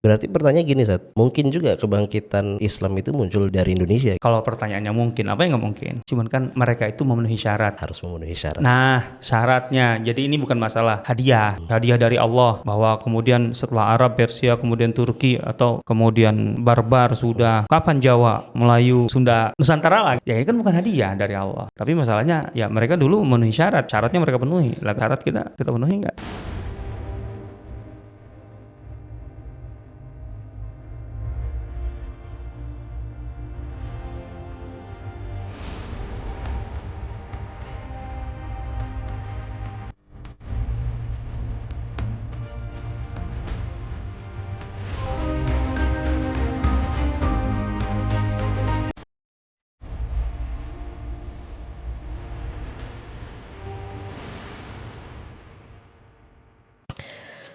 Berarti pertanyaan gini, Sat, mungkin juga kebangkitan Islam itu muncul dari Indonesia? Kalau pertanyaannya mungkin, apa yang nggak mungkin? Cuman kan mereka itu memenuhi syarat. Harus memenuhi syarat. Nah, syaratnya, jadi ini bukan masalah hadiah dari Allah, bahwa kemudian setelah Arab, Persia, kemudian Turki, atau kemudian Barbar sudah, kapan Jawa, Melayu, Sunda, Nusantara lah. Ya ini kan bukan hadiah dari Allah. Tapi masalahnya, ya mereka dulu memenuhi syarat, syaratnya mereka penuhi. Lah syarat kita penuhi nggak?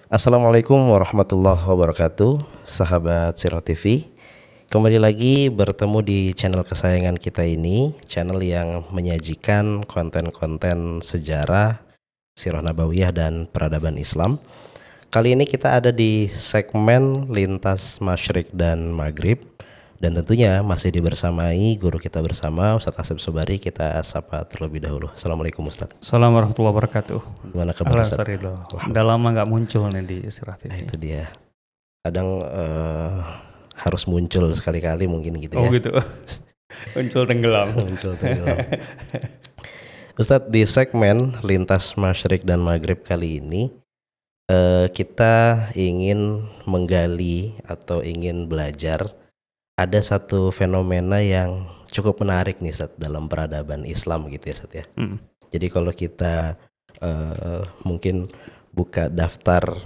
Assalamualaikum warahmatullahi wabarakatuh, sahabat Sirah TV. Kembali lagi bertemu di channel kesayangan kita ini, channel yang menyajikan konten-konten sejarah, sirah nabawiyah dan peradaban Islam. Kali ini kita ada di segmen lintas Masyriq dan Maghrib, dan tentunya masih dibersamai guru kita bersama Ustadz Asep Sobari. Kita sapa terlebih dahulu. Assalamualaikum Ustadz. Assalamualaikum warahmatullahi wabarakatuh. Gimana kabar Ustadz? Alhamdulillah. Udah lama nggak muncul nih di Sirah TV. Nah, itu dia. Kadang harus muncul sekali-kali mungkin gitu ya. Oh gitu. Muncul tenggelam. Muncul tenggelam. Ustadz, di segmen lintas Masyriq dan Maghrib kali ini kita ingin menggali atau ingin belajar. Ada satu fenomena yang cukup menarik nih, Ustadz, dalam peradaban Islam gitu ya, Ustadz ya. Jadi kalau kita mungkin buka daftar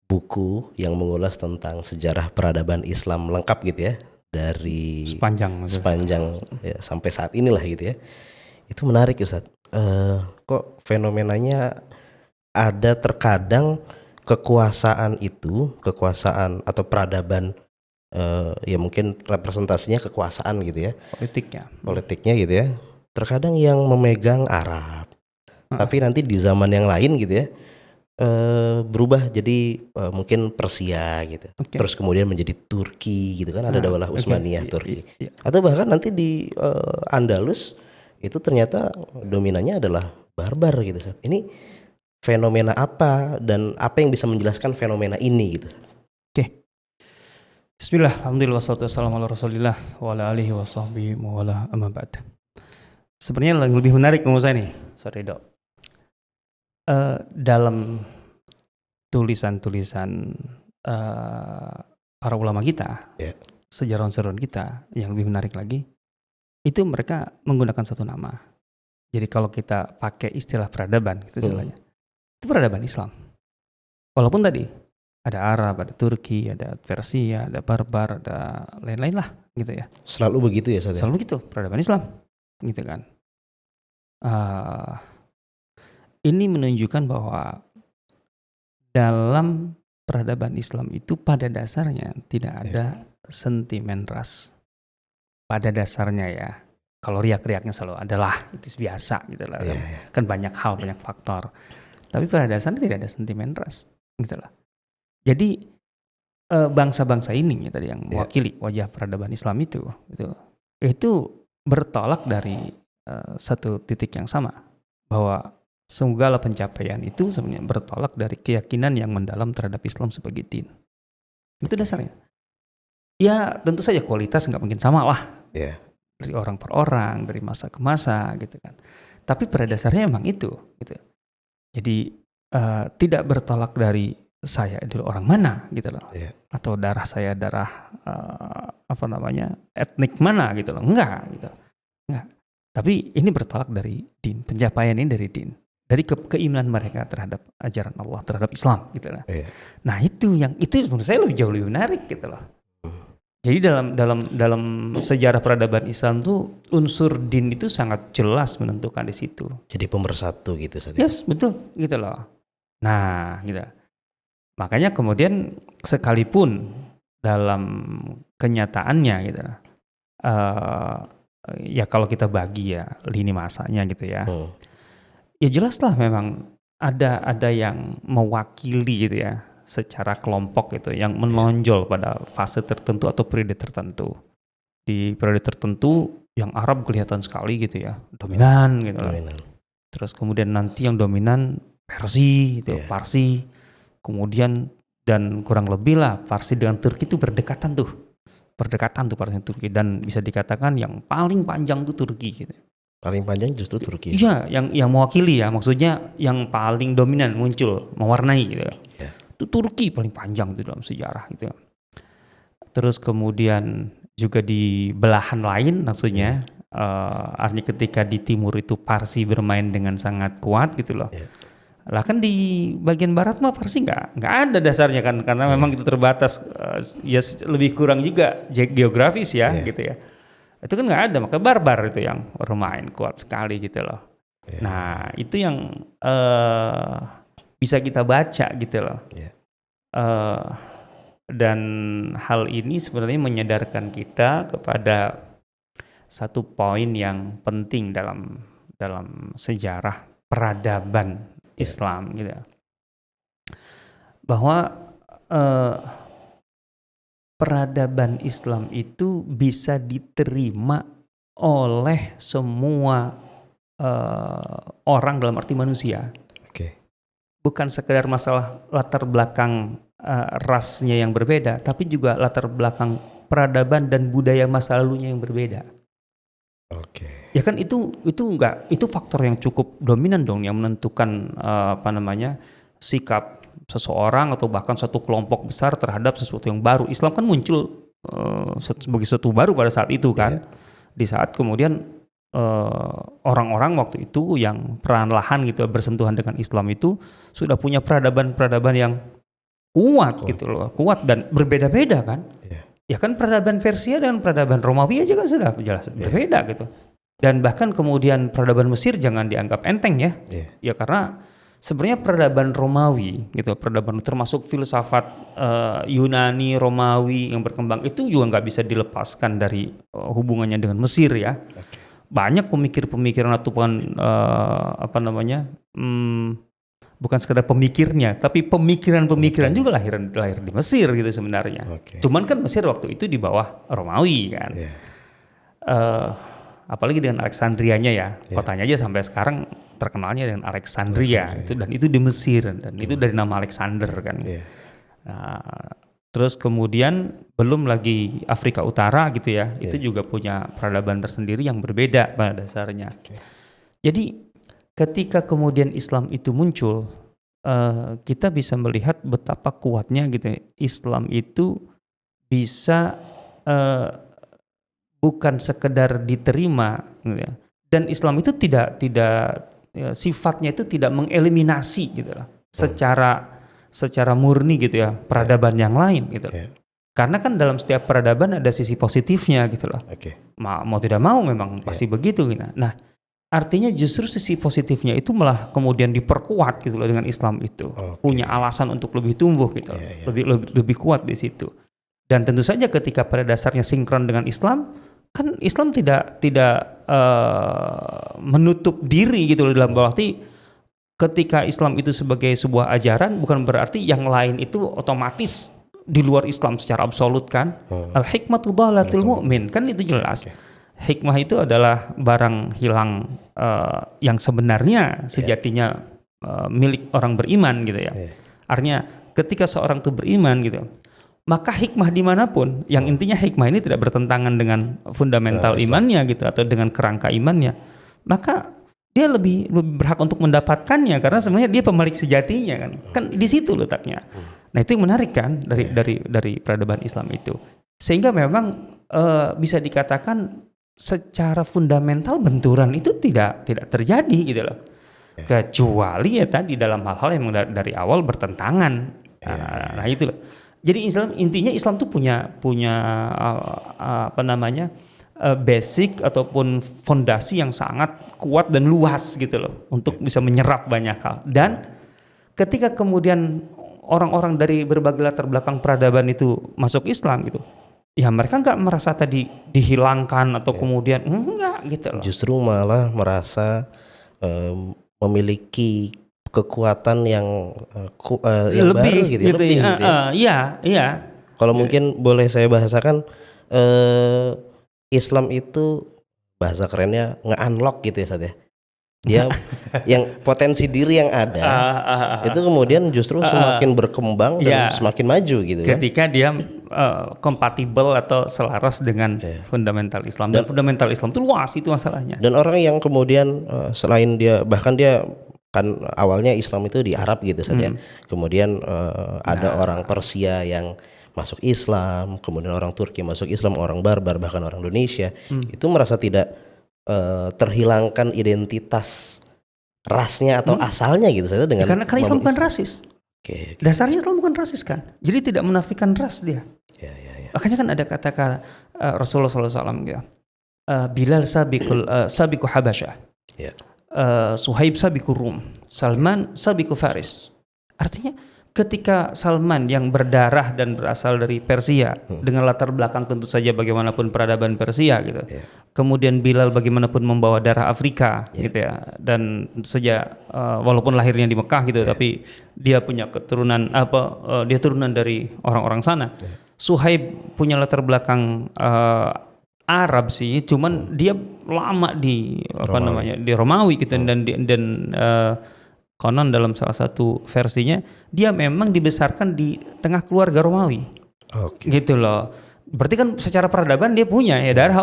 buku yang mengulas tentang sejarah peradaban Islam lengkap gitu ya, dari sepanjang ya, sampai saat inilah gitu ya, itu menarik Ustadz. Kok fenomenanya ada terkadang kekuasaan atau peradaban, ya mungkin representasinya kekuasaan gitu ya, politiknya gitu ya, terkadang yang memegang Arab, tapi nanti di zaman yang lain gitu ya berubah jadi mungkin Persia gitu, terus kemudian menjadi Turki gitu kan, ada Daulah Utsmaniyah Turki, atau bahkan nanti di Andalus itu ternyata dominannya adalah Barbar gitu. Ini fenomena apa dan apa yang bisa menjelaskan fenomena ini gitu? Bismillah, alhamdulillah, wassalatu wassalamu ala rasulillah wa ala alihi wa sahbihi wa ala amma ba'd. Sebenarnya yang lebih menarik menurut saya nih, sorry Dok, dalam tulisan-tulisan para ulama kita, sejarawan-sejarawan kita, yang lebih menarik lagi, itu mereka menggunakan satu nama. Jadi kalau kita pakai istilah peradaban, itu istilahnya, itu peradaban Islam. Walaupun tadi ada Arab, ada Turki, ada Persia, ada Barbar, ada lain-lain lah gitu ya. Selalu begitu ya, Ustaz? Selalu begitu, peradaban Islam gitu kan. Ini menunjukkan bahwa dalam peradaban Islam itu pada dasarnya tidak ada sentimen ras. Pada dasarnya ya. Kalau riak-riaknya selalu adalah, itu biasa gitu lah. Kan banyak hal, banyak faktor. Tapi pada dasarnya tidak ada sentimen ras gitu lah. Jadi bangsa-bangsa ini tadi yang mewakili wajah peradaban Islam itu bertolak dari satu titik yang sama, bahwa segala pencapaian itu sebenarnya bertolak dari keyakinan yang mendalam terhadap Islam sebagai din. Itu dasarnya. Ya tentu saja kualitas nggak mungkin sama lah, dari orang per orang, dari masa ke masa gitu kan. Tapi pada dasarnya emang itu gitu. Jadi tidak bertolak dari saya adalah orang mana gitu loh, atau darah saya darah etnik mana gitu loh, enggak gitu, enggak. Tapi ini bertolak dari din, pencapaian ini dari din, dari keimanan mereka terhadap ajaran Allah, terhadap Islam gitu loh. Nah itu menurut saya jauh lebih menarik gitu loh. Jadi dalam sejarah peradaban Islam tuh unsur din itu sangat jelas menentukan di situ. Jadi pemersatu gitu. Yes, betul gitu loh. Nah gitu. Makanya kemudian sekalipun dalam kenyataannya gitu, ya kalau kita bagi ya lini masanya gitu ya, ya jelaslah memang ada yang mewakili gitu ya, secara kelompok gitu yang menonjol pada fase tertentu atau periode tertentu. Di periode tertentu yang Arab kelihatan sekali gitu ya, dominan gitu lah. Dominan. Terus kemudian nanti yang dominan Persia gitu, Parsi. Kemudian dan kurang lebih lah Parsi dengan Turki itu berdekatan tuh Parsi dan Turki, dan bisa dikatakan yang paling panjang tuh Turki gitu. Paling panjang justru Turki. Iya, yang mewakili ya, maksudnya yang paling dominan muncul, mewarnai gitu. Ya. Itu Turki paling panjang itu dalam sejarah gitu. Terus kemudian juga di belahan lain maksudnya, artinya ketika di timur itu Parsi bermain dengan sangat kuat gitu loh. Ya. Lah kan di bagian barat mah Parsi nggak ada dasarnya kan, karena memang itu terbatas, ya lebih kurang juga geografis ya gitu ya. Itu kan nggak ada, maka barbar itu yang bermain kuat sekali gitu loh. Nah itu yang bisa kita baca gitu loh. Dan hal ini sebenarnya menyadarkan kita kepada satu poin yang penting dalam sejarah peradaban Islam gitu, bahwa peradaban Islam itu bisa diterima oleh semua orang dalam arti manusia. Bukan sekedar masalah latar belakang rasnya yang berbeda, tapi juga latar belakang peradaban dan budaya masa lalunya yang berbeda. Ya kan itu faktor yang cukup dominan dong yang menentukan sikap seseorang atau bahkan satu kelompok besar terhadap sesuatu yang baru. Islam kan muncul sebagai sesuatu baru pada saat itu kan. Di saat kemudian orang-orang waktu itu yang perlahan gitu bersentuhan dengan Islam itu sudah punya peradaban-peradaban yang kuat gitu loh, kuat dan berbeda-beda kan. Ya kan peradaban Persia dan peradaban Romawi aja kan sudah jelas berbeda gitu. Dan bahkan kemudian peradaban Mesir jangan dianggap enteng ya. Ya karena sebenarnya peradaban Romawi gitu, peradaban termasuk filsafat Yunani, Romawi yang berkembang itu juga nggak bisa dilepaskan dari hubungannya dengan Mesir ya. Banyak pemikir-pemikiran ataupun bukan sekedar pemikirnya, tapi pemikiran-pemikiran juga lahir di Mesir gitu sebenarnya. Cuman kan Mesir waktu itu di bawah Romawi kan. Apalagi dengan Alexandrianya ya, kotanya aja sampai sekarang terkenalnya dengan Alexandria itu, dan itu di Mesir dan itu dari nama Alexander kan. Nah, terus kemudian belum lagi Afrika Utara gitu ya, itu juga punya peradaban tersendiri yang berbeda pada dasarnya. Jadi ketika kemudian Islam itu muncul, kita bisa melihat betapa kuatnya gitu ya, Islam itu bisa bukan sekedar diterima gitu ya. Dan Islam itu tidak sifatnya itu tidak mengeliminasi gitu lah secara murni gitu ya peradaban yang lain gitu. Karena kan dalam setiap peradaban ada sisi positifnya gitu loh. Mau tidak mau memang pasti begitu gitu. Nah, artinya justru sisi positifnya itu malah kemudian diperkuat gitu loh dengan Islam itu. Punya alasan untuk lebih tumbuh gitu. Lebih kuat di situ. Dan tentu saja ketika pada dasarnya sinkron dengan Islam, kan Islam tidak menutup diri gitu loh, dalam arti ketika Islam itu sebagai sebuah ajaran bukan berarti yang lain itu otomatis di luar Islam secara absolut kan. Al-hikmatu dhalatul mu'min kan itu jelas. Hikmah itu adalah barang hilang yang sebenarnya sejatinya milik orang beriman gitu ya. Artinya ketika seorang itu beriman gitu, maka hikmah dimanapun, yang intinya hikmah ini tidak bertentangan dengan fundamental imannya gitu atau dengan kerangka imannya, maka dia lebih berhak untuk mendapatkannya karena sebenarnya dia pemilik sejatinya kan di situ letaknya. Nah itu yang menarik kan dari peradaban Islam itu, sehingga memang bisa dikatakan secara fundamental benturan itu tidak terjadi gitu loh, kecuali ya tadi dalam hal-hal yang dari awal bertentangan. Nah itu loh. Jadi intinya Islam tuh punya basic ataupun fondasi yang sangat kuat dan luas gitu loh untuk bisa menyerap banyak hal. Dan ketika kemudian orang-orang dari berbagai latar belakang peradaban itu masuk Islam gitu, ya mereka nggak merasa tadi dihilangkan atau kemudian enggak gitu loh. Justru malah merasa memiliki kekuatan yang lebih baru gitu, gitu lebih ya. gitu ya. Iya. Kalau mungkin boleh saya bahasakan, Islam itu bahasa kerennya nge-unlock gitu ya Ustaz ya. Dia yang potensi diri yang ada itu kemudian justru semakin berkembang dan semakin maju gitu kan. Ketika dia kompatibel atau selaras dengan fundamental Islam, dan fundamental Islam itu luas itu masalahnya. Dan orang yang kemudian selain dia, bahkan dia kan awalnya Islam itu di Arab gitu saja. Kemudian ada orang Persia yang masuk Islam, kemudian orang Turki masuk Islam, orang Barbar, bahkan orang Indonesia itu merasa tidak terhilangkan identitas rasnya atau asalnya gitu saja dengan karena Islam bukan rasis. Okay. Dasarnya Islam bukan rasis kan, jadi tidak menafikan ras dia. Ya. Makanya kan ada kata-kata Rasulullah SAW ya, Bilal sabiku Habasyah, Suhaib sabiku Rum, Salman sabiku Faris. Artinya ketika Salman yang berdarah dan berasal dari Persia dengan latar belakang tentu saja bagaimanapun peradaban Persia gitu. Kemudian Bilal bagaimanapun membawa darah Afrika gitu ya. Dan sejak walaupun lahirnya di Mekah gitu tapi dia punya keturunan dia turunan dari orang-orang sana. Suhaib punya latar belakang Arab sih, cuman dia lama di di Romawi gitu dan konon dalam salah satu versinya dia memang dibesarkan di tengah keluarga Romawi, gitu loh. Berarti kan secara peradaban dia punya ya darah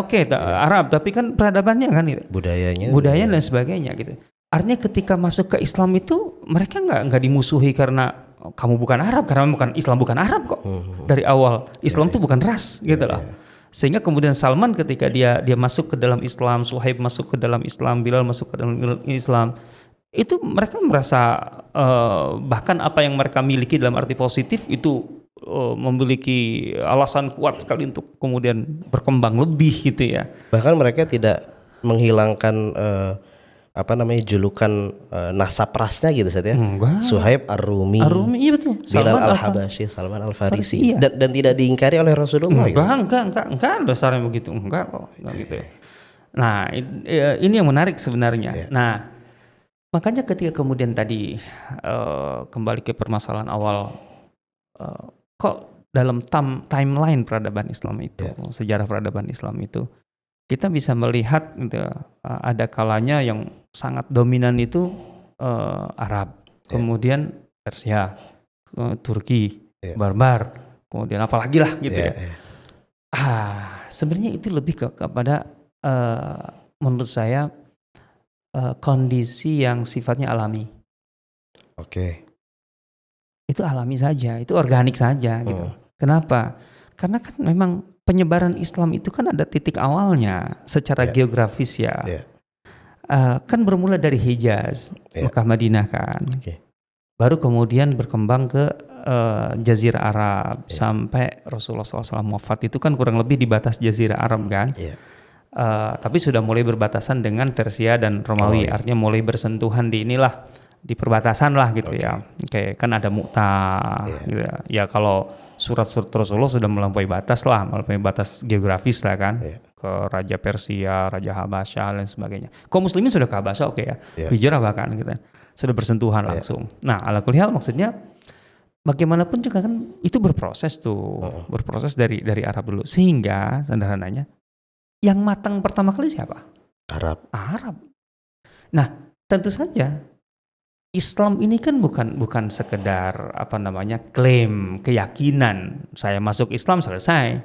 Arab, tapi kan peradabannya kan gitu. budayanya dan sebagainya gitu. Artinya ketika masuk ke Islam itu mereka nggak dimusuhi karena kamu bukan Arab, karena bukan Islam bukan Arab kok. Dari awal Islam tuh bukan ras gitu loh. Sehingga kemudian Salman ketika dia masuk ke dalam Islam, Suhaib masuk ke dalam Islam, Bilal masuk ke dalam Islam, itu mereka merasa bahkan apa yang mereka miliki dalam arti positif itu memiliki alasan kuat sekali untuk kemudian berkembang lebih gitu ya. Bahkan mereka tidak menghilangkan julukan nasab rasnya gitu saja. Suhaib Ar-Rumi, iya betul. Bilal Al-Habasyi, Salman Al-Farisi, dan tidak diingkari oleh Rasulullah. Enggak dasarnya begitu, enggak gitu ya. Nah ini yang menarik sebenarnya. Nah makanya ketika kemudian tadi kembali ke permasalahan awal, kok dalam timeline peradaban Islam itu, sejarah peradaban Islam itu, kita bisa melihat ada kalanya yang sangat dominan itu Arab, kemudian Persia, Turki, Barbar, kemudian apalagi lah gitu ya. Sebenarnya itu lebih kepada menurut saya kondisi yang sifatnya alami. Itu alami saja, itu organik saja gitu. Kenapa? Karena kan memang penyebaran Islam itu kan ada titik awalnya secara geografis ya. Kan bermula dari Hijaz, Mekah, Madinah kan. Baru kemudian berkembang ke Jazirah Arab sampai Rasulullah SAW wafat itu kan kurang lebih di batas Jazirah Arab kan. Tapi sudah mulai berbatasan dengan Persia dan Romawi, artinya mulai bersentuhan di inilah, di perbatasan lah gitu ya. Kan ada Mu'tah gitu ya. Ya kalau surat-surat Rasulullah sudah melampaui batas geografis lah kan, ke Raja Persia, Raja Habasyah dan sebagainya. Kaum muslimin sudah ke Habasyah hijrah bahkan gitu, sudah bersentuhan langsung. Nah ala kulli hal maksudnya bagaimanapun juga kan itu berproses berproses dari Arab dulu, sehingga sederhananya yang matang pertama kali siapa? Arab. Nah, tentu saja Islam ini kan bukan sekedar klaim, keyakinan saya masuk Islam selesai.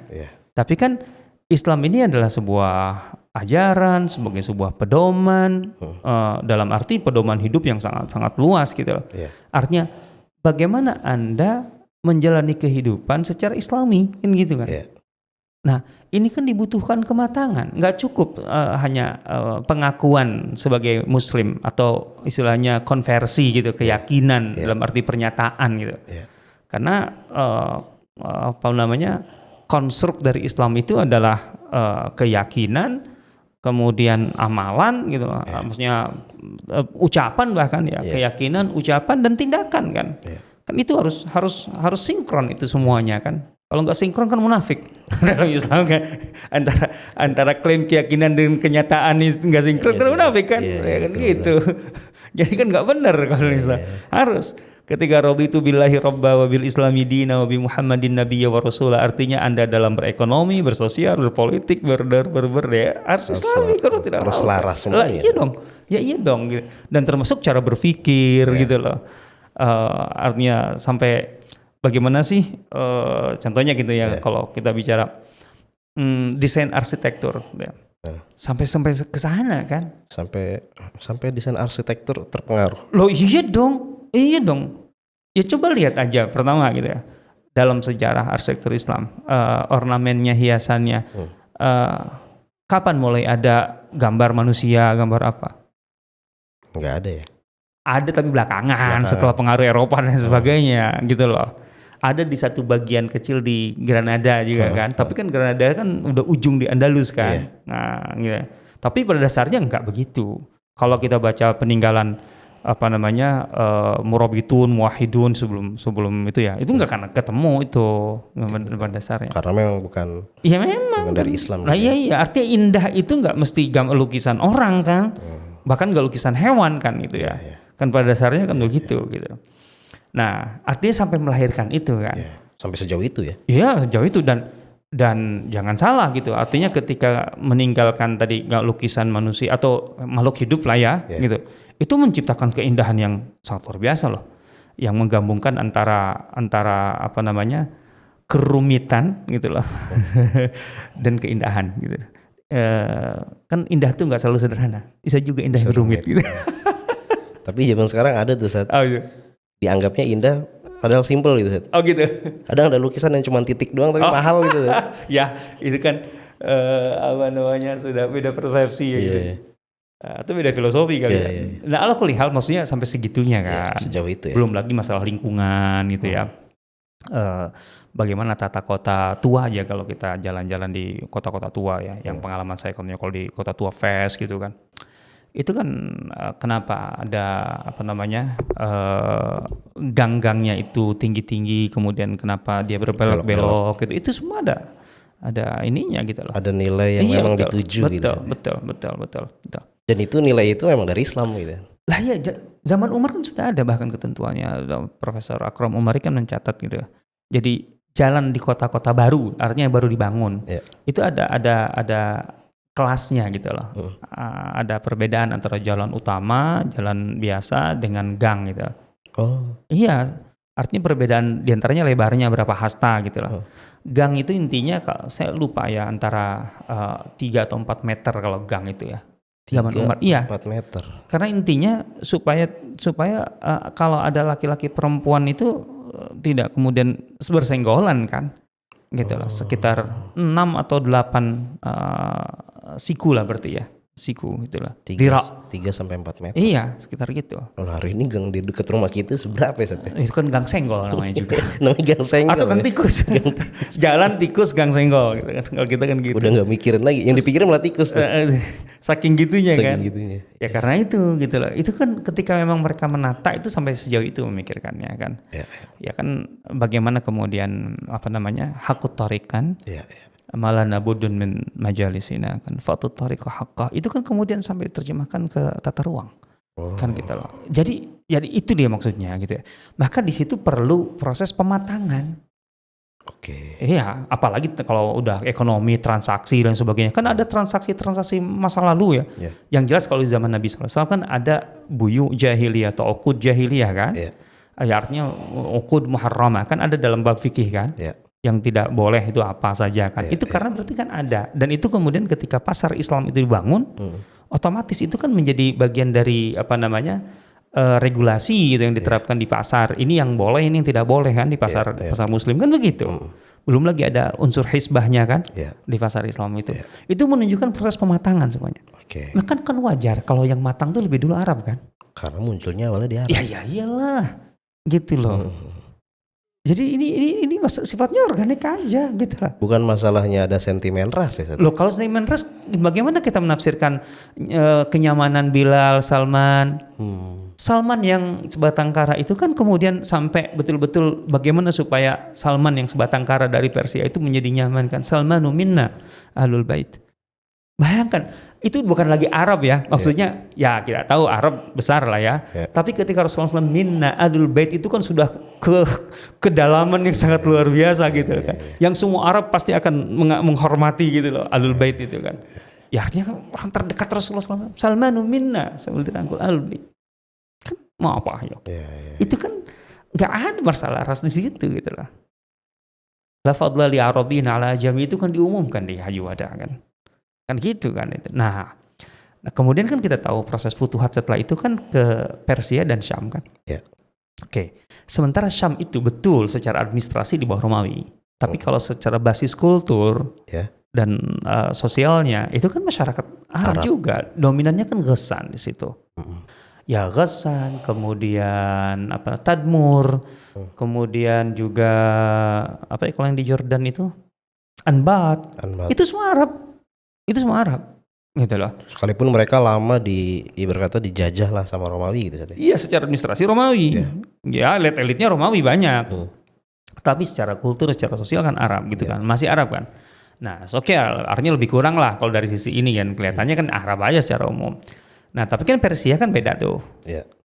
Tapi kan Islam ini adalah sebuah ajaran, sebagai sebuah pedoman, dalam arti pedoman hidup yang sangat luas gitu loh. Artinya bagaimana Anda menjalani kehidupan secara Islami, kan gitu kan. Nah, ini kan dibutuhkan kematangan. Nggak cukup hanya pengakuan sebagai Muslim atau istilahnya konversi gitu, keyakinan dalam arti pernyataan gitu. Karena konstruk dari Islam itu adalah keyakinan, kemudian amalan gitu, maksudnya ucapan bahkan keyakinan, ucapan dan tindakan kan. Kan itu harus sinkron itu semuanya kan. Kalau nggak sinkron kan munafik dalam Islam kan, antara klaim keyakinan dan kenyataan itu nggak sinkron kan munafik kan, gitu. Jadi kan nggak benar kalau Islam. Harus ketika raditu billahi robba wa bil islami dina wa bi Muhammadin nabiyya wa rasula, artinya Anda dalam berekonomi, bersosial, berpolitik, ya harus Islami, kalau tidak harus mau, selaras lah, semuanya. iya dong. Ya iya dong gitu. Dan termasuk cara berpikir gitu loh. Artinya sampai bagaimana sih contohnya gitu ya, kalau kita bicara desain arsitektur ya. Sampai ke sana kan. Sampai desain arsitektur terpengaruh. Loh iya dong. Iya dong. Ya coba lihat aja pertama gitu ya. Dalam sejarah arsitektur Islam, ornamennya, hiasannya. Kapan mulai ada gambar manusia, gambar apa? Nggak ada ya? Ada tapi belakangan. Setelah pengaruh Eropa dan sebagainya gitu loh. Ada di satu bagian kecil di Granada juga kan. Tapi kan Granada kan udah ujung di Andalus kan. Nah gitu. Tapi pada dasarnya enggak begitu. Kalau kita baca peninggalan Murabitun, Muwahhidun sebelum itu ya, itu enggak akan ketemu itu pada dasarnya. Karena memang bukan. Iya memang. Bukan dari Islam. Nah iya, artinya indah itu enggak mesti lukisan orang kan, bahkan enggak lukisan hewan kan itu ya. Kan pada dasarnya kan begitu gitu. Nah artinya sampai melahirkan itu kan. Sampai sejauh itu ya? Iya sejauh itu, dan jangan salah gitu. Artinya ketika meninggalkan tadi lukisan manusia atau makhluk hidup lah ya, gitu. Itu menciptakan keindahan yang sangat luar biasa loh. Yang menggabungkan antara kerumitan gitu loh. Dan keindahan gitu. Kan indah tuh nggak selalu sederhana. Bisa juga indah yang rumit gitu. Tapi zaman sekarang ada tuh Sat. Oh, iya. Dianggapnya indah padahal simple gitu Sat. Oh gitu. Kadang ada lukisan yang cuma titik doang tapi mahal gitu. Ya itu kan sudah beda persepsi ya gitu. Itu beda filosofi kali ya. Nah ala kulli hal maksudnya sampai segitunya kan. Sejauh itu ya. Belum lagi masalah lingkungan gitu ya. Bagaimana tata kota tua aja kalau kita jalan-jalan di kota-kota tua ya. Yang pengalaman saya kalau di kota tua Fes gitu kan. Itu kan kenapa ada gang-gangnya itu tinggi-tinggi, kemudian kenapa dia berbelok-belok gitu. Itu semua ada ininya gitu loh. Ada nilai yang memang dituju gitu. Betul. Dan itu nilai itu memang dari Islam gitu. Lah ya, zaman Umar kan sudah ada bahkan ketentuannya. Profesor Akram Umari kan mencatat gitu. Jadi jalan di kota-kota baru, artinya baru dibangun. Itu ada kelasnya gitu loh. Ada perbedaan antara jalan utama, jalan biasa dengan gang gitu. Oh. Iya, artinya perbedaan diantaranya lebarnya berapa hasta gitu loh. Gang itu intinya kalau saya lupa ya antara 3 atau 4 meter kalau gang itu ya. Zaman Umar. Iya. 4 meter. Karena intinya supaya kalau ada laki-laki perempuan itu tidak kemudian bersenggolan kan. Gitu loh, sekitar 6 atau 8 siku lah berarti ya. Siku itulah. 3 sampai 4 meter. Iya, sekitar gitu. Kalau hari ini gang di dekat rumah kita seberapa ya? Itu kan gang senggol namanya juga. Namanya gang senggol. Atau gang tikus. Jalan tikus gang senggol gitu kan. Kalau kita kan gitu. Udah enggak mikirin lagi. Yang dipikirin malah tikus tuh. Saking gitunya kan. Gitunya. Ya karena itu gitu loh. Itu kan ketika memang mereka menata itu sampai sejauh itu memikirkannya kan. Ya kan bagaimana kemudian hakut tarikan. Malah nabudun min majalisina kan fatu tariqah haqqah, itu kan kemudian sampai diterjemahkan ke tata ruang. Kan gitu loh. Jadi itu dia maksudnya gitu ya. Maka di situ perlu proses pematangan. Iya, apalagi kalau udah ekonomi, transaksi dan sebagainya. Kan ada transaksi masa lalu ya. Yang jelas kalau di zaman Nabi SAW kan ada buyu jahiliyah atau uqud jahiliyah kan. Artinya uqud muharramah kan ada dalam bab fikih kan. Yang tidak boleh itu apa saja kan. Itu karena berarti kan ada. Dan itu kemudian ketika pasar Islam itu dibangun, otomatis itu kan menjadi bagian dari regulasi gitu yang diterapkan di pasar. Ini yang boleh, ini yang tidak boleh kan di pasar pasar Muslim kan begitu. Belum lagi ada unsur hisbahnya kan di pasar Islam itu. Itu menunjukkan proses pematangan semuanya. Nah kan wajar kalau yang matang tuh lebih dulu Arab kan. Karena munculnya awalnya di Arab. Ya iyalah. Gitu loh. Jadi ini sifatnya organik aja gitu lah. Bukan masalahnya ada sentimen ras ya. Loh kalau sentimen ras bagaimana kita menafsirkan kenyamanan Bilal, Salman. Salman yang sebatang kara itu kan kemudian sampai betul-betul bagaimana supaya Salman yang sebatang kara dari Persia itu menjadi nyaman kan. Salmanu minna ahlul bait. Bayangkan, itu bukan lagi Arab ya, maksudnya ya kita tahu Arab besar lah ya. Tapi ketika Rasulullah SAW minna adul bait itu kan sudah ke kedalaman yang sangat luar biasa gitu kan. Yang semua Arab pasti akan menghormati gitu loh adul bait itu kan. Ya artinya kan orang terdekat Rasulullah SAW, Salmanu minna, sambil dirangkul adul bait. Kan mau apa ya? Itu kan nggak ada masalah ras di situ gitu loh. La fadla li Arabin ala ajami itu kan diumumkan di Haji Wada kan gitu kan itu. Nah, kemudian kan kita tahu proses futuhat setelah itu kan ke Persia dan Syam kan. Oke. Sementara Syam itu betul secara administrasi di bawah Romawi. Tapi kalau secara basis kultur dan sosialnya itu kan masyarakat Arab juga. Dominannya kan Ghassan di situ. Ya Ghassan, kemudian Tadmur, kemudian juga kalau yang di Jordan itu Anbat. Itu semua Arab. Itu semua Arab gitu loh. Sekalipun mereka lama ibarat kata dijajah lah sama Romawi gitu. Iya, secara administrasi Romawi. Ya, elit-elitnya Romawi banyak. Tapi secara kultur, secara sosial kan Arab gitu kan. Masih Arab kan. Nah, oke, artinya lebih kurang lah kalau dari sisi ini kan. Kelihatannya kan Arab aja secara umum. Nah, tapi kan Persia kan beda tuh.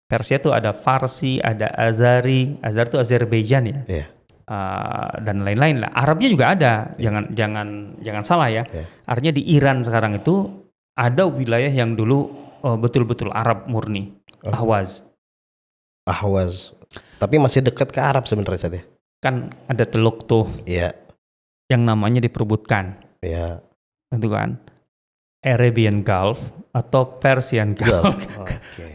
Persia tuh ada Farsi, ada Azari. Azar tuh Azerbaijan ya. Dan lain-lain lah. Arabnya juga ada, jangan salah ya. Artinya di Iran sekarang itu ada wilayah yang dulu betul-betul Arab murni, Ahwaz. Tapi masih dekat ke Arab sebenarnya ya. Kan ada teluk tuh, yang namanya diperebutkan, itu kan Arabian Gulf atau Persian Gulf.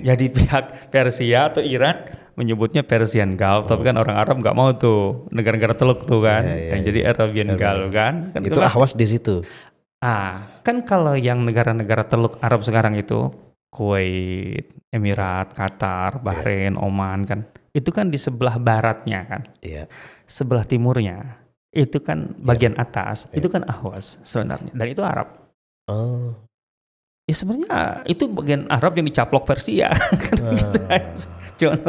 Jadi pihak Persia atau Iran menyebutnya Persian Gulf, tapi kan orang Arab nggak mau tuh negara-negara teluk tuh kan, yang jadi Arabian Gulf kan itu Ahwaz di situ. Kan kalau yang negara-negara teluk Arab sekarang itu Kuwait, Emirat, Qatar, Bahrain, Oman kan, itu kan di sebelah baratnya kan, sebelah timurnya itu kan bagian atas, itu kan Ahwaz sebenarnya, dan itu Arab. Ya sebenarnya itu bagian Arab yang dicaplok Persia kan gitu aja. Cuman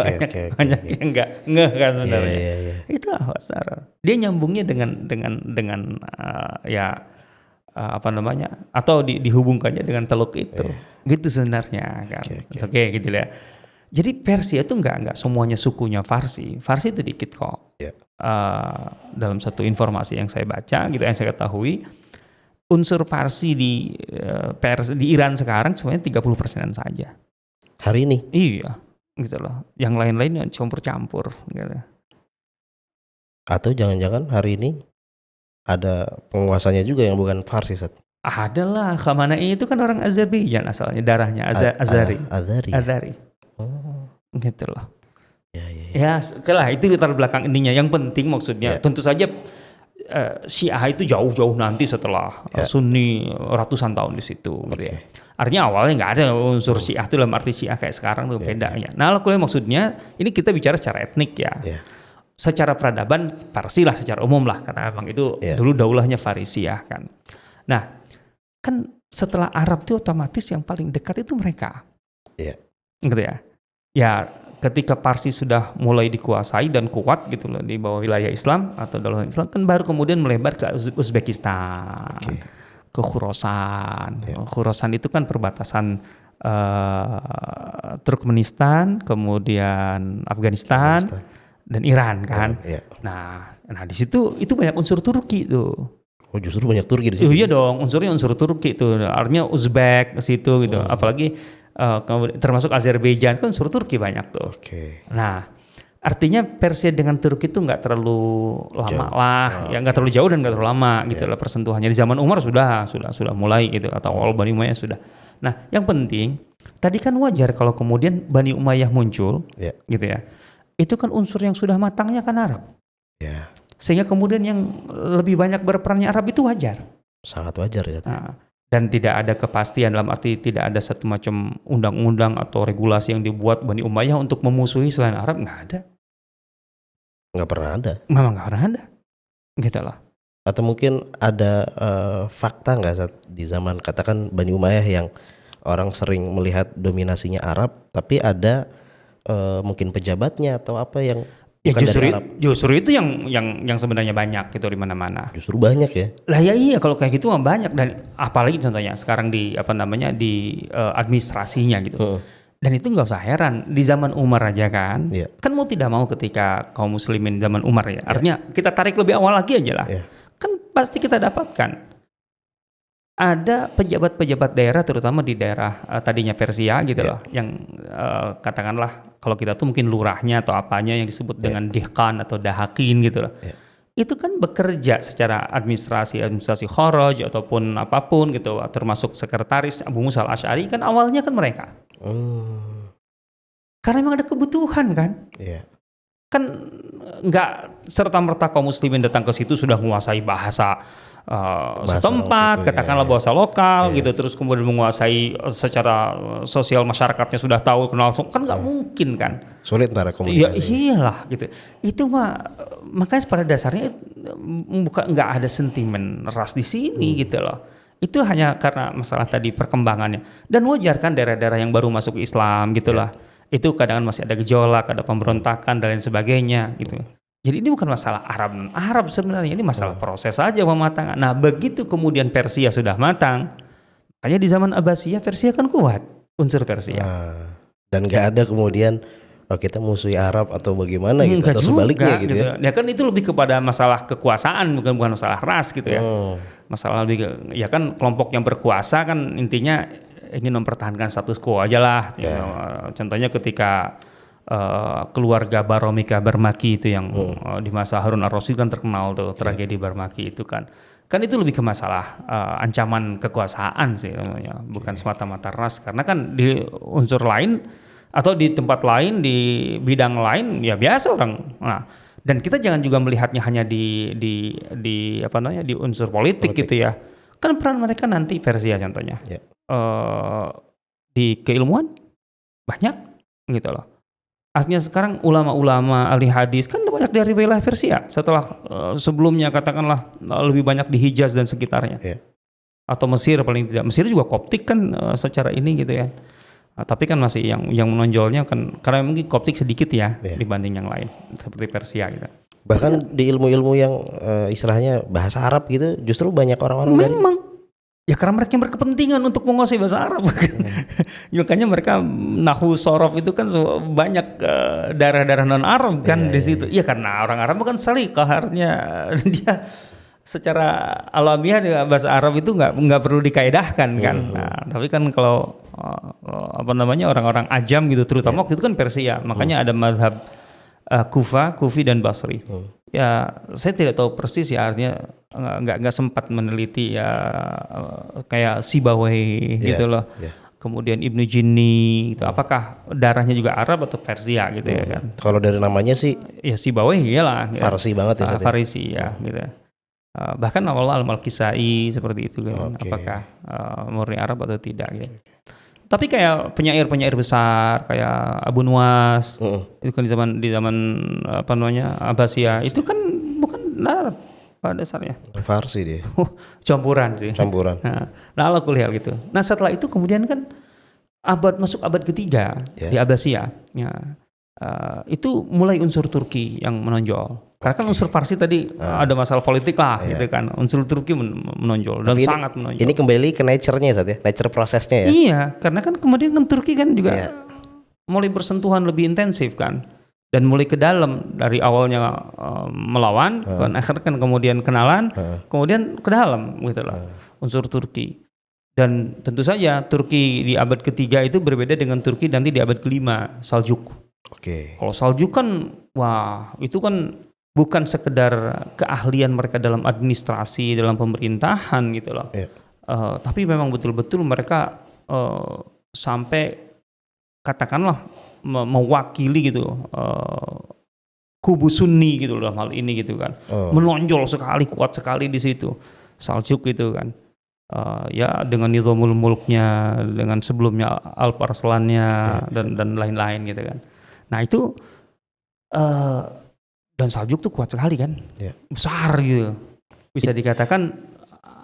banyak yang nggak ngeh kan sebenarnya. Itu Ahwaz Arab. Dia nyambungnya dengan atau dihubungkannya dengan teluk itu. Gitu sebenarnya kan. Oke gitu ya. Jadi Persia itu nggak semuanya sukunya Farsi. Farsi itu dikit kok. Dalam satu informasi yang saya baca gitu, yang saya ketahui, unsur Farsi di Iran sekarang sebenarnya 30% saja. Hari ini? Iya, gitu loh. Yang lain-lainnya campur-campur. Gitu. Atau jangan-jangan hari ini ada penguasanya juga yang bukan Farsi, Sat? Ada lah, Khamenei itu kan orang Azerbaijan asalnya, darahnya Azari. Azari. Gitu loh. Ya, lah itu latar belakang ininya. Yang penting maksudnya, tentu saja Syiah itu jauh-jauh nanti setelah Sunni ratusan tahun di situ gitu ya. Artinya awalnya nggak ada unsur Syiah itu dalam arti Syiah kayak sekarang tuh bedanya. Nah, kalau maksudnya ini kita bicara secara etnik ya. Secara peradaban Parsi lah secara umum lah, karena memang itu dulu daulahnya Farisiyah kan. Nah, kan setelah Arab itu otomatis yang paling dekat itu mereka. Gitu ya. Ya ketika Parsi sudah mulai dikuasai dan kuat gitu loh di bawah wilayah Islam atau daulah Islam, kan baru kemudian melebar ke Uzbekistan, ke Khurasan. Khurasan itu kan perbatasan Turkmenistan, kemudian Afghanistan dan Iran kan. Nah di situ itu banyak unsur Turki tuh. Oh, justru banyak Turki di situ. Iya dong, unsurnya unsur Turki tuh. Artinya Uzbek ke situ gitu. Apalagi termasuk Azerbaijan kan unsur Turki banyak tuh. Nah, artinya Persia dengan Turki itu nggak terlalu lama lah, ya nggak terlalu jauh dan nggak terlalu lama gitu lah persentuhannya. Di zaman Umar sudah mulai gitu, atau awal Bani Umayyah sudah. Nah, yang penting tadi kan wajar kalau kemudian Bani Umayyah muncul, gitu ya. Itu kan unsur yang sudah matangnya kan Arab. Sehingga kemudian yang lebih banyak berperannya Arab itu wajar. Sangat wajar ya. Dan tidak ada kepastian, dalam arti tidak ada satu macam undang-undang atau regulasi yang dibuat Bani Umayyah untuk memusuhi selain Arab, nggak ada. Nggak pernah ada. Memang nggak pernah ada. Gitu loh. Atau mungkin ada fakta nggak saat di zaman katakan Bani Umayyah yang orang sering melihat dominasinya Arab, tapi ada mungkin pejabatnya atau apa yang Ya bukan dari Arab. justru itu yang sebenarnya banyak gitu di mana-mana. Justru banyak ya. Lah ya iya kalau kayak gitu mah banyak, dan apalagi contohnya sekarang di administrasinya gitu. Dan itu nggak usah heran di zaman Umar aja kan. Iya. Kan mau tidak mau ketika kaum muslimin zaman Umar ya. Artinya kita tarik lebih awal lagi aja lah. Iya. Kan pasti kita dapatkan ada pejabat-pejabat daerah terutama di daerah tadinya Persia gitu loh, yang katakanlah kalau kita tuh mungkin lurahnya atau apanya yang disebut dengan dehkan atau dahakin gitu loh. Itu kan bekerja secara administrasi kharaj ataupun apapun gitu, termasuk sekretaris Abu Musa al-Asy'ari kan awalnya kan mereka. Karena memang ada kebutuhan kan. Kan nggak serta-merta kaum muslimin datang ke situ sudah menguasai bahasa setempat, katakanlah bahasa lokal gitu, terus kemudian menguasai secara sosial masyarakatnya sudah tahu kenal, kan nggak mungkin kan. Sulit ntar komunikasi. Ya iyalah gitu. Itu mah makanya pada dasarnya nggak ada sentimen ras di sini gitu loh. Itu hanya karena masalah tadi perkembangannya, dan wajar kan daerah-daerah yang baru masuk Islam gitulah. Itu kadang masih ada gejolak, ada pemberontakan dan lain sebagainya gitu. Jadi ini bukan masalah Arab sebenarnya, ini masalah proses saja pematangan. Nah begitu kemudian Persia sudah matang, makanya di zaman Abbasiyah Persia kan kuat, unsur Persia. Dan nggak ada kemudian kita musuhi Arab atau bagaimana gitu, atau sebaliknya gitu ya. Ya kan itu lebih kepada masalah kekuasaan, bukan masalah ras gitu ya. Masalah lebih ya kan kelompok yang berkuasa kan intinya ingin mempertahankan status quo aja lah. Contohnya ketika keluarga Baromika Barmaki itu yang di masa Harun ar-Rasyid kan terkenal tuh tragedi Barmaki itu kan itu lebih ke masalah ancaman kekuasaan sih namanya, bukan semata-mata ras, karena kan di unsur lain atau di tempat lain di bidang lain ya biasa orang. Nah, dan kita jangan juga melihatnya hanya di unsur politik gitu ya. Kan peran mereka nanti Persia contohnya di keilmuan banyak gitu loh. Artinya sekarang ulama-ulama ahli hadis kan banyak dari wilayah Persia setelah sebelumnya katakanlah lebih banyak di Hijaz dan sekitarnya. Atau Mesir paling tidak. Mesir juga Koptik kan secara ini gitu ya. Tapi kan masih yang menonjolnya kan karena mungkin Koptik sedikit ya dibanding yang lain seperti Persia gitu. Bahkan di ilmu-ilmu yang istilahnya bahasa Arab gitu justru banyak orang-orang memang ya karena mereka berkepentingan untuk menguasai bahasa Arab. Makanya mereka nahwu sorof itu kan banyak daerah-daerah non Arab kan di situ. Iya karena orang Arab bukan salikah, artinya dia secara alamiah bahasa Arab itu nggak perlu dikaedahkan kan. Nah, tapi kan kalau orang-orang Ajam gitu terutama waktu itu kan Persia, makanya ada mazhab Kufi dan Basri. Ya saya tidak tahu persis ya, artinya nggak sempat meneliti ya kayak Sibawayh gitu loh. Kemudian Ibnu Jinni gitu. Apakah darahnya juga Arab atau Persia gitu ya kan? Kalau dari namanya sih ya Sibawayh iyalah. Farsi banget ya. Farisi ya gitu. Bahkan awal Al-Kisai seperti itu kan. Apakah murni Arab atau tidak gitu. Tapi kayak penyair besar kayak Abu Nuwas itu kan di zaman Abbasiyah itu kan bukan Arab pada dasarnya. Farsi dia. Campuran sih. Nah ala kuliah gitu. Nah setelah itu kemudian kan masuk abad ketiga di Abbasiyah. Itu mulai unsur Turki yang menonjol. Karena kan unsur Farsi tadi ada masalah politik lah gitu kan. Unsur Turki menonjol dan sangat menonjol. Ini kembali ke nature-nya saat ya, nature prosesnya ya. Iya, karena kan kemudian kan Turki kan juga mulai bersentuhan lebih intensif kan. Dan mulai ke dalam dari awalnya melawan, kan akhirnya kan kemudian kenalan, kemudian ke dalam gitu lah. Unsur Turki. Dan tentu saja Turki di abad ketiga itu berbeda dengan Turki nanti di abad kelima, Saljuk. Kalau Saljuk kan wah, itu kan bukan sekedar keahlian mereka dalam administrasi, dalam pemerintahan gitu loh. Tapi memang betul-betul mereka sampai katakanlah mewakili gitu kubu Sunni gitu dalam hal ini gitu kan. Menonjol sekali, kuat sekali di situ. Saljuk gitu kan. Ya dengan Nizamul Mulknya, dengan sebelumnya Alp Arslannya dan lain-lain gitu kan. Nah itu dan Saljuk tuh kuat sekali kan, besar gitu, bisa dikatakan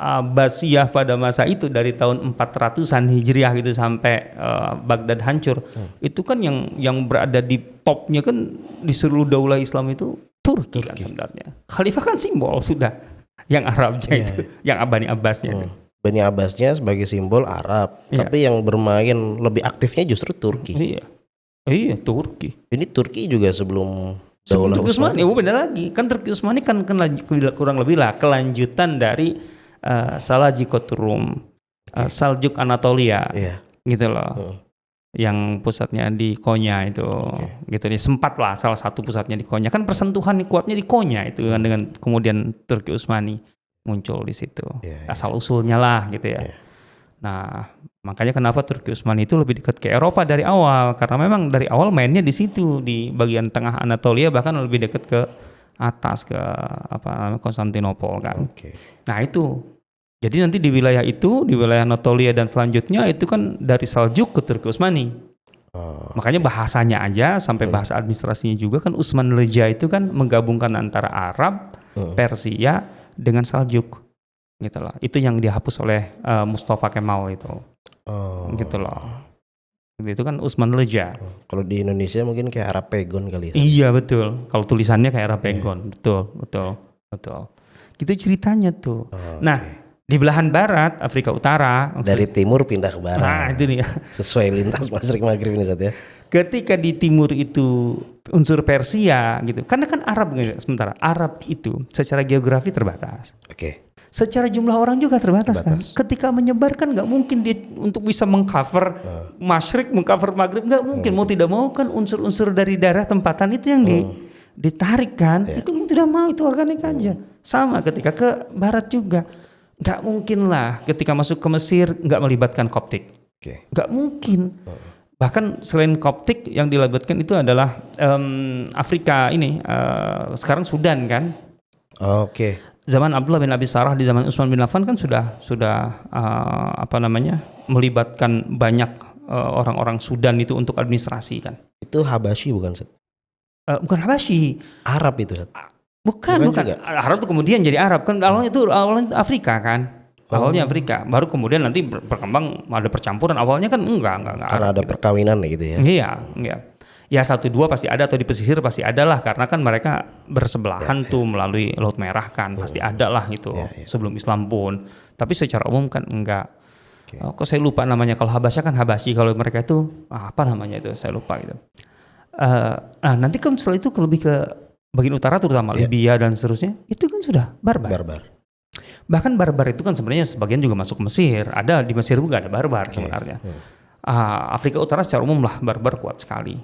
Abbasiyah pada masa itu dari tahun 400-an Hijriah gitu sampai Baghdad hancur. Itu kan yang berada di topnya kan di seluruh daulah Islam itu Turki. Kan sebenarnya. Khalifah kan simbol sudah yang Arabnya itu, yang Bani Abbasnya itu. Bani Abbasnya sebagai simbol Arab, tapi yang bermain lebih aktifnya justru Turki. Iya, Turki. Ini Turki juga sebelum Turki Utsmani, beda lagi. Kan Turki Utsmani kan kurang lebih lah kelanjutan dari Salajikotur Rum, Saljuk Anatolia, gitu loh. Yang pusatnya di Konya itu, gitu nih. Sempat lah salah satu pusatnya di Konya. Kan persentuhan kuatnya di Konya itu kan dengan kemudian Turki Utsmani muncul di situ. Asal usulnya lah gitu ya. Nah, makanya kenapa Turki Utsmani itu lebih dekat ke Eropa dari awal, karena memang dari awal mainnya di situ di bagian tengah Anatolia, bahkan lebih dekat ke atas ke Konstantinopel kan. Nah itu. Jadi nanti di wilayah itu, di wilayah Anatolia dan selanjutnya itu kan dari Saljuk ke Turki Utsmani. Makanya bahasanya aja sampai bahasa administrasinya juga kan Utsman Leja itu kan menggabungkan antara Arab, Persia dengan Saljuk. Gitu loh. Itu yang dihapus oleh Mustafa Kemal itu. Gitu loh. Itu kan Utsman Leja. Kalau di Indonesia mungkin kayak Arapegon kali ya. Iya betul. Kalau tulisannya kayak Arapegon. Betul. Gitu ceritanya tuh. Nah, di belahan barat Afrika Utara dari timur pindah ke barat. Nah, itu nih. Sesuai lintas Masyrik Maghrib ini Ustaz ya. Ketika di timur itu unsur Persia gitu. Karena kan Arab sementara Arab itu secara geografi terbatas. Secara jumlah orang juga terbatas. Kan. Ketika menyebar kan nggak mungkin dia untuk bisa mengcover Masyrik, mengcover Maghrib nggak mungkin. Mau tidak mau kan unsur-unsur dari daerah tempatan itu yang ditarik kan. Itu tidak mau, itu organik aja. Sama ketika ke barat juga. Nggak mungkin lah ketika masuk ke Mesir nggak melibatkan Koptik. Nggak mungkin. Bahkan selain Koptik yang dilibatkan itu adalah Afrika ini. Sekarang Sudan kan. Zaman Abdullah bin Abi Sarah di zaman Utsman bin Affan kan sudah melibatkan banyak orang-orang Sudan itu untuk administrasi kan. Itu Habasyi bukan Ustaz? Bukan Habasyi. Arab itu Ustaz. Bukan. Arab itu kemudian jadi Arab kan awalnya Afrika kan. Awalnya Afrika, baru kemudian nanti berkembang ada percampuran. Awalnya kan enggak karena Arab, ada gitu. Perkawinan gitu ya. Iya. Ya 1-2 pasti ada atau di pesisir pasti ada lah karena kan mereka bersebelahan tuh melalui Laut Merah kan pasti ada lah gitu sebelum Islam pun. Tapi secara umum kan enggak. Kok saya lupa namanya, kalau Habasya kan Habasyi, kalau mereka itu apa namanya itu saya lupa gitu. Nanti kan setelah itu lebih ke bagian utara terutama Libya dan seterusnya itu kan sudah barbar. Bahkan barbar itu kan sebenarnya sebagian juga masuk ke Mesir. Ada di Mesir juga ada barbar sebenarnya. Afrika Utara secara umum lah barbar kuat sekali.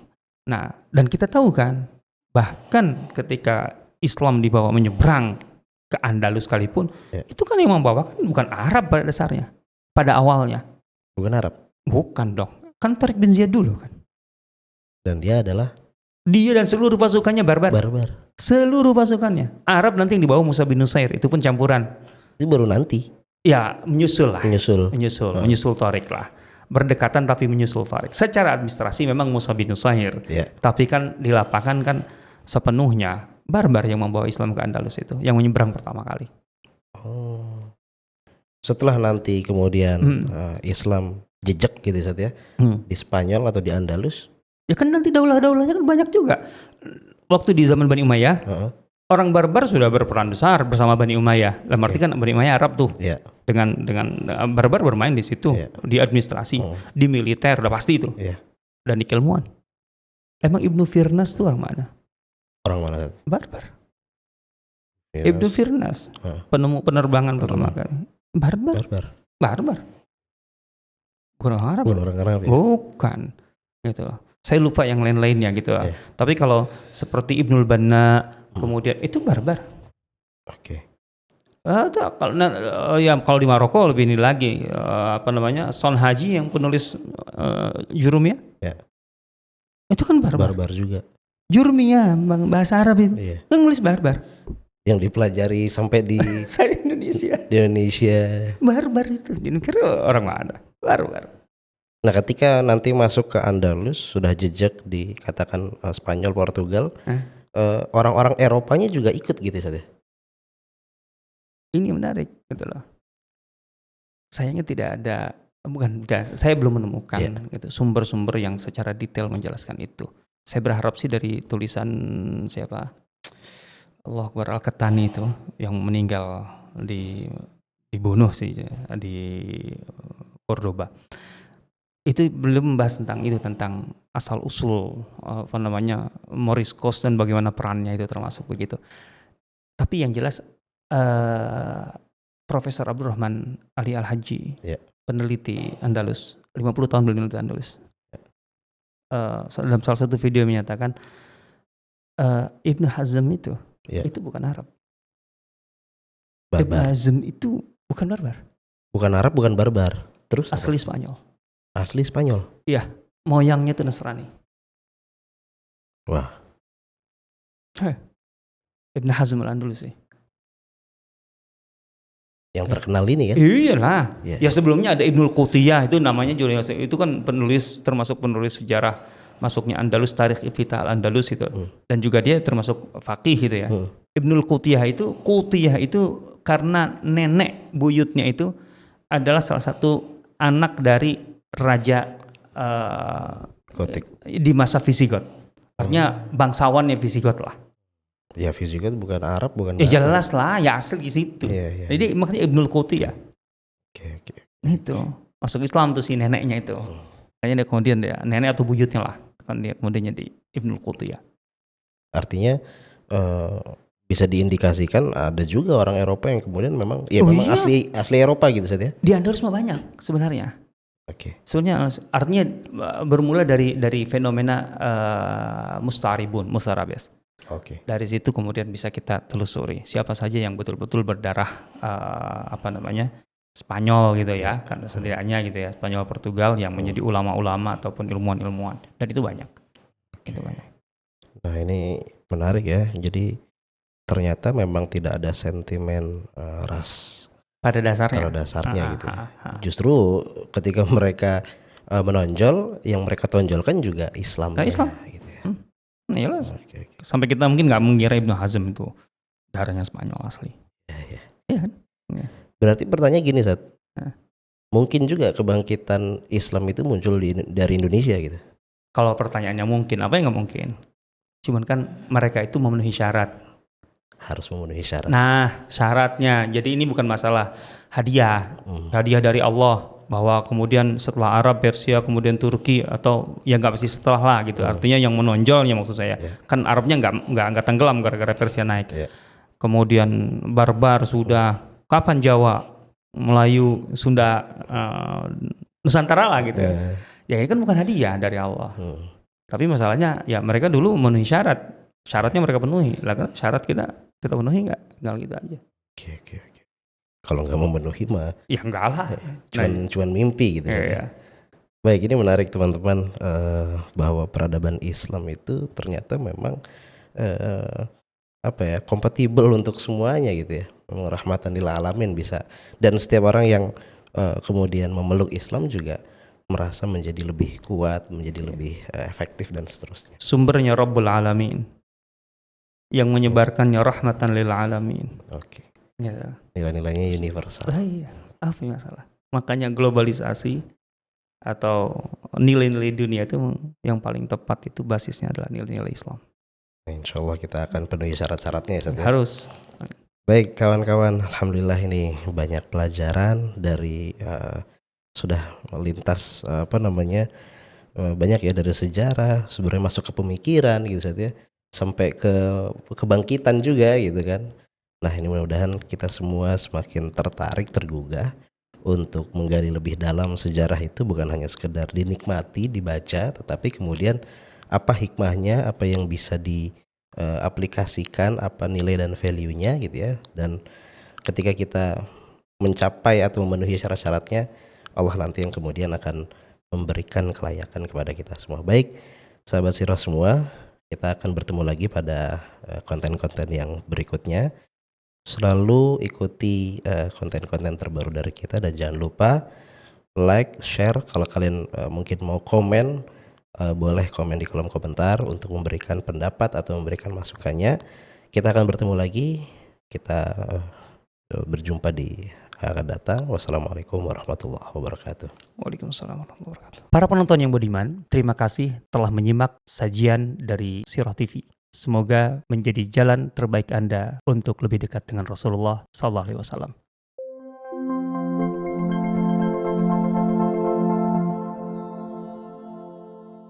Nah, dan kita tahu kan bahkan ketika Islam dibawa menyeberang ke Andalus sekalipun itu kan yang membawakan bukan Arab pada dasarnya. Pada awalnya. Bukan Arab? Bukan dong. Kan Tariq bin Ziyad dulu kan. Dan dia dan seluruh pasukannya barbar. Seluruh pasukannya. Arab nanti yang dibawa Musa bin Nusair, itu pun campuran. Itu baru nanti. Ya, menyusul Tariq lah. Berdekatan tapi menyusul Tariq. Secara administrasi memang Musa bin Nusair. Tapi kan di lapangan kan sepenuhnya barbar yang membawa Islam ke Andalus itu, yang menyeberang pertama kali. Setelah nanti kemudian Islam jejak gitu saja di Spanyol atau di Andalus. Ya kan nanti daulah-daulahnya kan banyak juga. Waktu di zaman Bani Umayyah, orang barbar sudah berperan besar bersama Bani Umayyah. Dalam arti kan Bani Umayyah Arab tuh. Dengan barbar bermain di situ, di administrasi, di militer udah pasti itu. Dan di keilmuan. Emang Ibnu Firnas tuh orang mana? Orang mana? Barbar. Ibnu Firnas, penemu penerbangan pertama kali. Barbar. Bukan orang Arab. Bukan. Gitu loh. Saya lupa yang lain-lainnya gitu. Tapi kalau seperti Ibnul Banna kemudian itu barbar. Kalau di Maroko lebih ini lagi Son Haji yang penulis Jurumiyah. Itu kan barbar juga. Jurumiyah bahasa Arab itu. Yang nulis barbar. Yang dipelajari sampai di Indonesia. Di Indonesia. Barbar itu. Dikira orang mana? Barbar. Nah, ketika nanti masuk ke Andalus sudah jejak di katakan Spanyol, Portugal, orang-orang Eropanya juga ikut gitu saja. Ini menarik, gitu loh. sayangnya tidak ada, saya belum menemukan gitu, sumber-sumber yang secara detail menjelaskan itu. Saya berharap sih dari tulisan siapa, Allah Akbar Al-Qahtani itu yang meninggal dibunuh sih di Cordoba. Itu belum membahas tentang itu, tentang asal usul Moriscos dan bagaimana perannya itu termasuk begitu. Tapi yang jelas Profesor Abdurrahman Ali Al-Haji, peneliti Andalus, 50 tahun meneliti Andalus. Dalam salah satu video menyatakan Ibnu Hazm itu bukan Arab. Ibnu Hazm itu bukan barbar. Bukan Arab, bukan barbar. Terus asli Spanyol. Asli Spanyol? Iya, moyangnya itu Nasrani. Wah. Ibnu Hazm Al-Andalusi. Yang terkenal ini kan? Iyalah. Ya sebelumnya ada Ibnul Qutiyah, itu namanya juga, itu kan penulis, termasuk penulis sejarah masuknya Andalus, Tarikh Iftitah Al-Andalus itu. Dan juga dia termasuk faqih gitu ya. Ibnul Qutiyah itu karena nenek buyutnya itu adalah salah satu anak dari raja Gotik di masa Visigot. Artinya bangsawannya Visigot lah. Ya Visigot bukan Arab, bukan. Ya jelas lah, ya asli di situ. Jadi makanya Ibnul Qutiyah. Oke. Itu masuk Islam tuh si neneknya itu. Kayaknya kemudian dia nenek atau buyutnya lah, kan dia kemudian jadi Ibnul Qutiyah. Artinya bisa diindikasikan ada juga orang Eropa yang kemudian memang memang asli Eropa gitu saja. Di Andalus mah banyak sebenarnya. Oke. Sebenarnya artinya bermula dari fenomena mustarabes. Oke. Dari situ kemudian bisa kita telusuri siapa saja yang betul-betul berdarah Spanyol gitu ya, karena setidaknya gitu ya, Spanyol Portugal yang menjadi ulama-ulama ataupun ilmuwan-ilmuwan, dan itu banyak. Itu banyak. Nah ini menarik ya. Jadi ternyata memang tidak ada sentimen ras pada dasarnya gitu. Justru ketika mereka menonjol, yang mereka tonjolkan juga Islam. Islam. Gitu ya. Iyalah. Okay. Sampai kita mungkin nggak mengira Ibnu Hazm itu darahnya Spanyol asli. Iya kan? Ya. Berarti pertanyaan gini, Sat. Mungkin juga kebangkitan Islam itu muncul dari Indonesia gitu. Kalau pertanyaannya mungkin, apa yang nggak mungkin? Cuman kan mereka itu memenuhi syarat. Harus memenuhi syarat. Nah, syaratnya. Jadi ini bukan masalah hadiah. Hadiah dari Allah. Bahwa kemudian setelah Arab, Persia, kemudian Turki, atau ya nggak pasti setelah lah gitu. Artinya yang menonjolnya maksud saya. Kan Arabnya nggak tenggelam gara-gara Persia naik. Kemudian Barbar sudah, kapan Jawa, Melayu, Sunda, Nusantara lah gitu. Ya ini kan bukan hadiah dari Allah. Tapi masalahnya ya mereka dulu memenuhi syarat. Syaratnya mereka penuhi. Lah kan syarat kita penuhi nggak? Tinggal gitu aja. Oke. Kalau nggak memenuhi mah ya enggak lah. Cuman mimpi gitu. Ya. Baik, ini menarik teman-teman, bahwa peradaban Islam itu ternyata memang kompatibel untuk semuanya gitu ya. Memang rahmatan lil alamin bisa. Dan setiap orang yang kemudian memeluk Islam juga merasa menjadi lebih kuat, menjadi lebih efektif dan seterusnya. Sumbernya Rabbul Alamin, yang menyebarkannya rahmatan lil alamin. Oke. Ya. Nilai-nilainya universal. Iya, apa yang salah? Makanya globalisasi atau nilai-nilai dunia itu yang paling tepat itu basisnya adalah nilai-nilai Islam. Insya Allah kita akan penuhi syarat-syaratnya ya. Harus. Baik kawan-kawan, alhamdulillah ini banyak pelajaran dari sudah melintas banyak ya, dari sejarah sebenarnya masuk ke pemikiran gitu saja, sampai ke kebangkitan juga gitu kan. Nah ini mudah-mudahan kita semua semakin tertarik, tergugah untuk menggali lebih dalam sejarah itu, bukan hanya sekedar dinikmati, dibaca, tetapi kemudian apa hikmahnya, apa yang bisa diaplikasikan, apa nilai dan value-nya gitu ya. Dan ketika kita mencapai atau memenuhi syarat-syaratnya, Allah nanti yang kemudian akan memberikan kelayakan kepada kita semua. Baik sahabat Sirah semua, kita akan bertemu lagi pada konten-konten yang berikutnya. Selalu ikuti konten-konten terbaru dari kita, dan jangan lupa like, share. Kalau kalian mungkin mau komen, boleh komen di kolom komentar untuk memberikan pendapat atau memberikan masukannya. Kita akan bertemu lagi, kita berjumpa di akan datang. Wassalamualaikum warahmatullahi wabarakatuh. Waalaikumsalam warahmatullahi wabarakatuh. Para penonton yang budiman, terima kasih telah menyimak sajian dari Sirah TV. Semoga menjadi jalan terbaik Anda untuk lebih dekat dengan Rasulullah SAW.